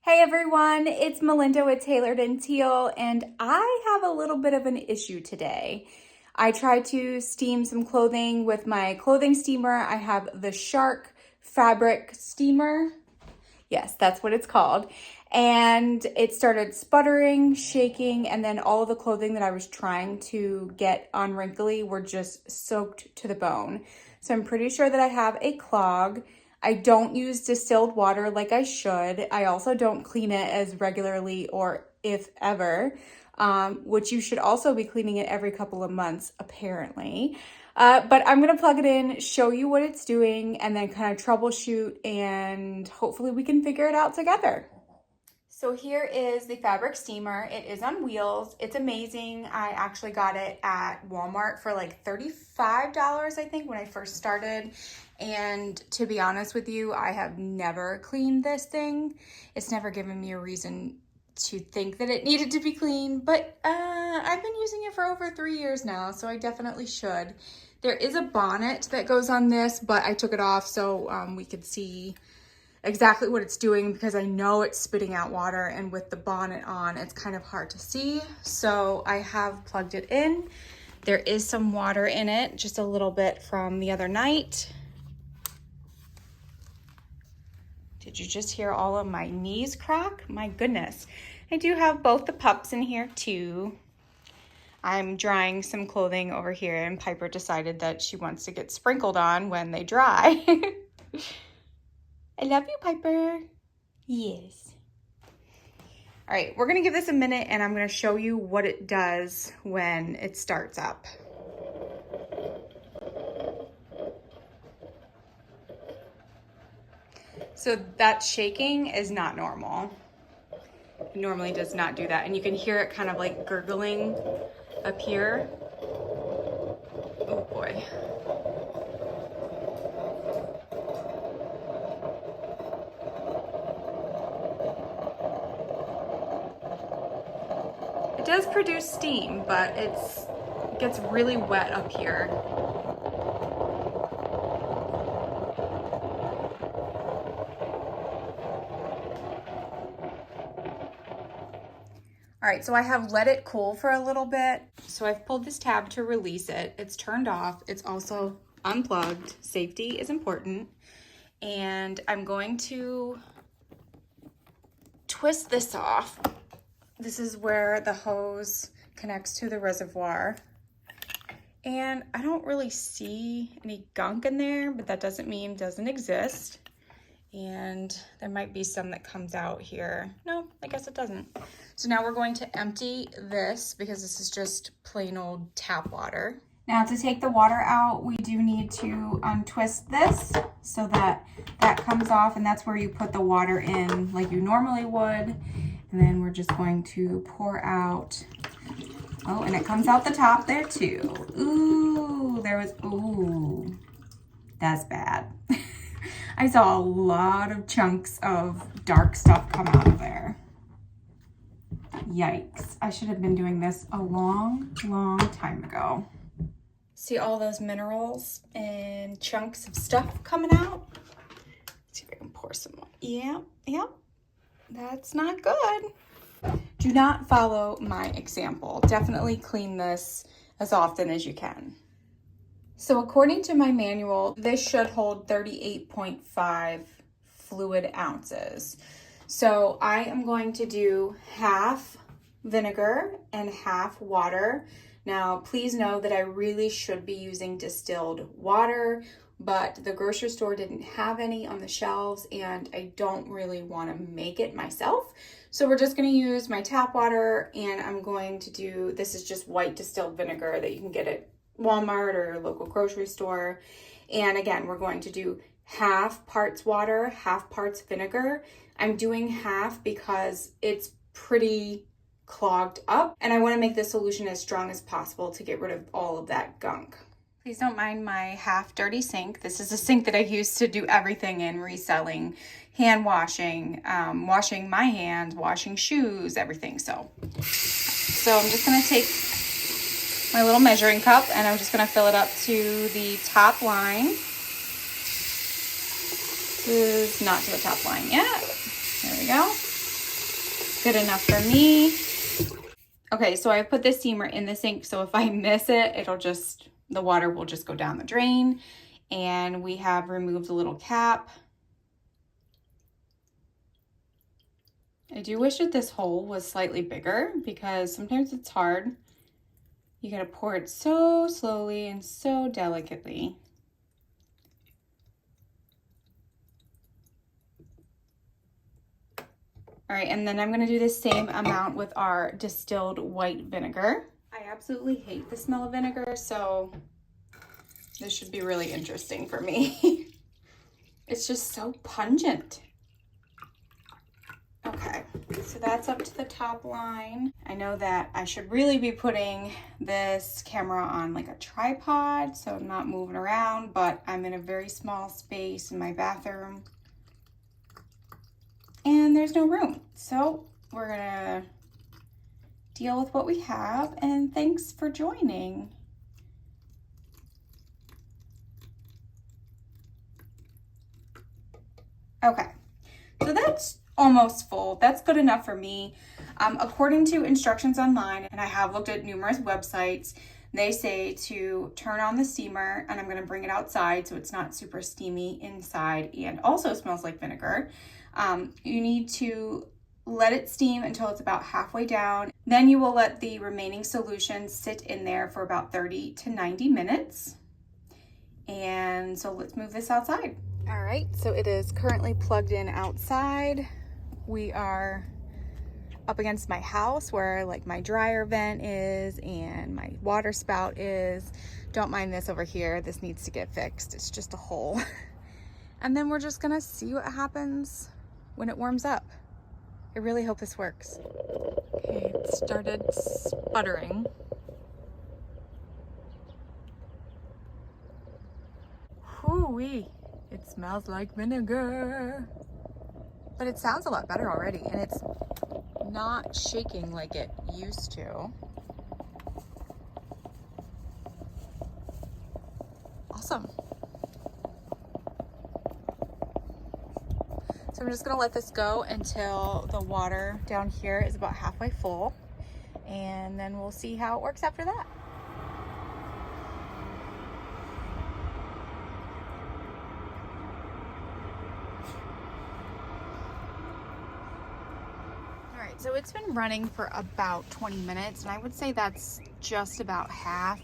Hey everyone, it's Melinda with TAILOREDANTEAL, and I have a little bit of an issue today. I tried to steam some clothing with my clothing steamer. I have the Shark fabric steamer. Yes, that's what it's called. And it started sputtering, shaking, and then all of the clothing that I was trying to get unwrinkly were just soaked to the bone. So I'm pretty sure that I have a clog. I don't use distilled water like I should. I also don't clean it as regularly or if ever, which you should also be cleaning it every couple of months, apparently. But I'm gonna plug it in, show you what it's doing, and then kind of troubleshoot, and hopefully we can figure it out together. So here is the fabric steamer. It is on wheels. It's amazing. I actually got it at Walmart for like $35, I think, when I first started. And to be honest with you, I have never cleaned this thing. It's never given me a reason to think that it needed to be cleaned, but I've been using it for over 3 years now, so I definitely should. There is a bonnet that goes on this, but I took it off so we could see exactly what it's doing, because I know it's spitting out water, and with the bonnet on, it's kind of hard to see. So I have plugged it in. There is some water in it, just a little bit from the other night. Did you just hear all of my knees crack? My goodness. I do have both the pups in here too. I'm drying some clothing over here, and Piper decided that she wants to get sprinkled on when they dry. I love you, Piper. Yes. All right, we're gonna give this a minute, and I'm gonna show you what it does when it starts up. So that shaking is not normal. It normally does not do that. And you can hear it kind of like gurgling up here. Oh boy. It does produce steam, but it gets really wet up here. All right, so I have let it cool for a little bit. So I've pulled this tab to release it. It's turned off. It's also unplugged. Safety is important. And I'm going to twist this off. This is where the hose connects to the reservoir. And I don't really see any gunk in there, but that doesn't mean it doesn't exist. And there might be some that comes out here. No, I guess it doesn't. So now we're going to empty this, because this is just plain old tap water. Now to take the water out, we do need to untwist this so that that comes off, and that's where you put the water in like you normally would. And then we're just going to pour out. Oh, and it comes out the top there too. Ooh, ooh, that's bad. I saw a lot of chunks of dark stuff come out of there. Yikes. I should have been doing this a long, long time ago. See all those minerals and chunks of stuff coming out? Let's see if I can pour some more. Yep. That's not good. Do not follow my example. Definitely clean this as often as you can. So according to my manual, this should hold 38.5 fluid ounces. So I am going to do half vinegar and half water. Now, please know that I really should be using distilled water, but the grocery store didn't have any on the shelves, and I don't really want to make it myself. So we're just going to use my tap water, and I'm going to do, this is just white distilled vinegar that you can get at Walmart or your local grocery store. And again, we're going to do half parts water, half parts vinegar. I'm doing half because it's pretty clogged up, and I want to make the solution as strong as possible to get rid of all of that gunk. Please don't mind my half dirty sink. This is a sink that I use to do everything in: reselling, hand washing, washing my hands, washing shoes, everything. So I'm just going to take my little measuring cup, and I'm just going to fill it up to the top line. This is not to the top line yet. There we go. Good enough for me. Okay, so I put this steamer in the sink, so if I miss it, the water will just go down the drain. And we have removed the little cap. I do wish that this hole was slightly bigger because sometimes it's hard. You gotta pour it so slowly and so delicately. All right, and then I'm gonna do the same amount with our distilled white vinegar. I absolutely hate the smell of vinegar, so this should be really interesting for me. It's just so pungent. Okay, so that's up to the top line. I know that I should really be putting this camera on like a tripod so I'm not moving around, but I'm in a very small space in my bathroom and there's no room. So we're gonna deal with what we have, and thanks for joining. Okay, so that's almost full. That's good enough for me. According to instructions online, and I have looked at numerous websites, they say to turn on the steamer, and I'm gonna bring it outside so it's not super steamy inside and also smells like vinegar. You need to let it steam until it's about halfway down. Then you will let the remaining solution sit in there for about 30 to 90 minutes. And so let's move this outside. All right, so it is currently plugged in outside. We are up against my house where like my dryer vent is and my water spout is. Don't mind this over here. This needs to get fixed. It's just a hole. And then we're just gonna see what happens when it warms up. I really hope this works. Okay, it started sputtering. Hoo-wee. It smells like vinegar. But it sounds a lot better already, and it's not shaking like it used to. Awesome. So I'm just gonna let this go until the water down here is about halfway full, and then we'll see how it works after that. So it's been running for about 20 minutes, and I would say that's just about half.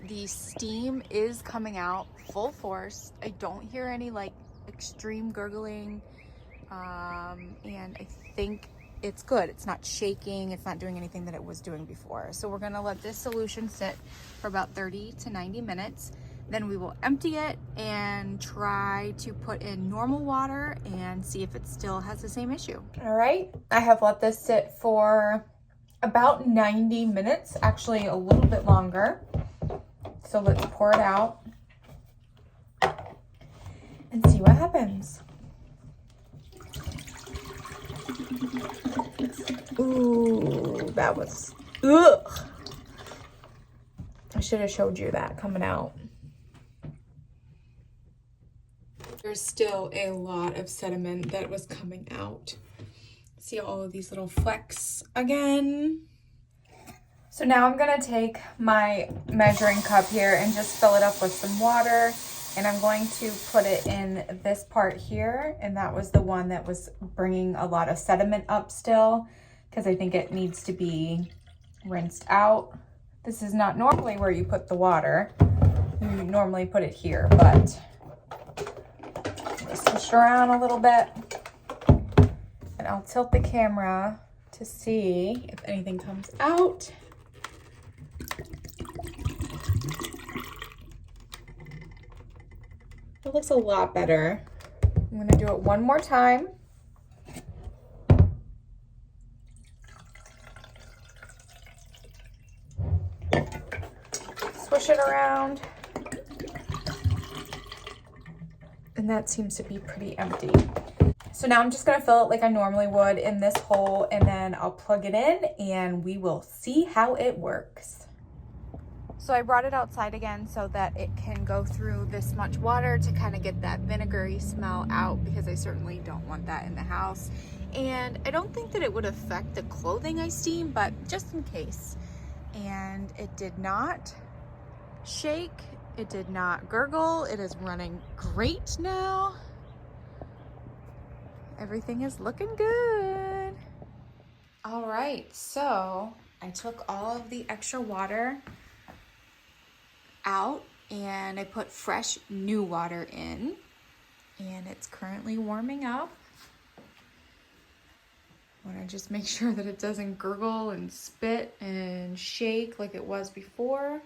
The steam is coming out full force. I don't hear any like extreme gurgling, and I think it's good. It's not shaking. It's not doing anything that it was doing before. So we're gonna let this solution sit for about 30 to 90 minutes. Then we will empty it and try to put in normal water and see if it still has the same issue. All right, I have let this sit for about 90 minutes, actually a little bit longer. So let's pour it out and see what happens. Ooh, that was, ugh. I should have showed you that coming out. There's still a lot of sediment that was coming out. See all of these little flecks again. So now I'm gonna take my measuring cup here and just fill it up with some water, and I'm going to put it in this part here, and that was the one that was bringing a lot of sediment up still, because I think it needs to be rinsed out. This is not normally where you put the water. You normally put it here, but switch around a little bit, and I'll tilt the camera to see if anything comes out. It looks a lot better. I'm gonna do it one more time. Swish it around. And that seems to be pretty empty. So now I'm just gonna fill it like I normally would in this hole, and then I'll plug it in and we will see how it works. So I brought it outside again so that it can go through this much water to kind of get that vinegary smell out, because I certainly don't want that in the house. and I don't think that it would affect the clothing I steam, but just in case. And it did not shake, it did not gurgle, it is running great now. Everything is looking good. All right, so I took all of the extra water out and I put fresh new water in, and it's currently warming up. I want to just make sure that it doesn't gurgle and spit and shake like it was before.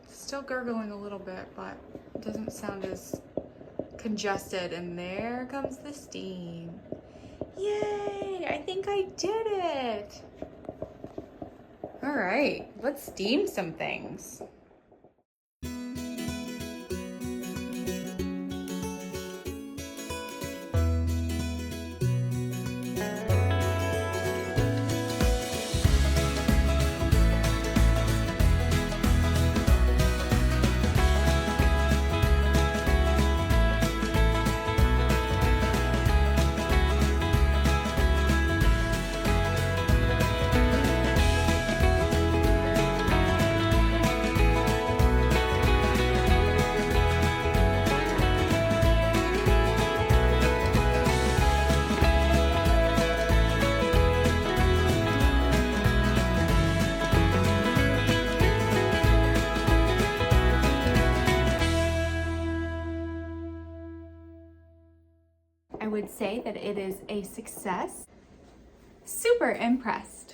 Still gurgling a little bit, but it doesn't sound as congested. And there comes the steam. Yay! I think I did it. All right, let's steam some things. I would say that it is a success. Super impressed.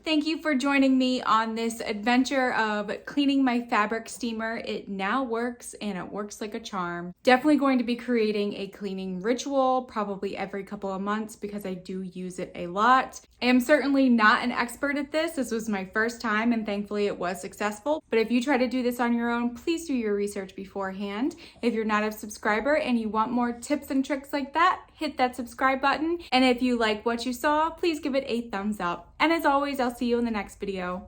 Thank you for joining me on this adventure of cleaning my fabric steamer. It now works, and it works like a charm. Definitely going to be creating a cleaning ritual probably every couple of months because I do use it a lot. I am certainly not an expert at this. This was my first time, and thankfully it was successful. But if you try to do this on your own, please do your research beforehand. If you're not a subscriber and you want more tips and tricks like that, hit that subscribe button. And if you like what you saw, please give it a thumbs up. And as always, I'll see you in the next video.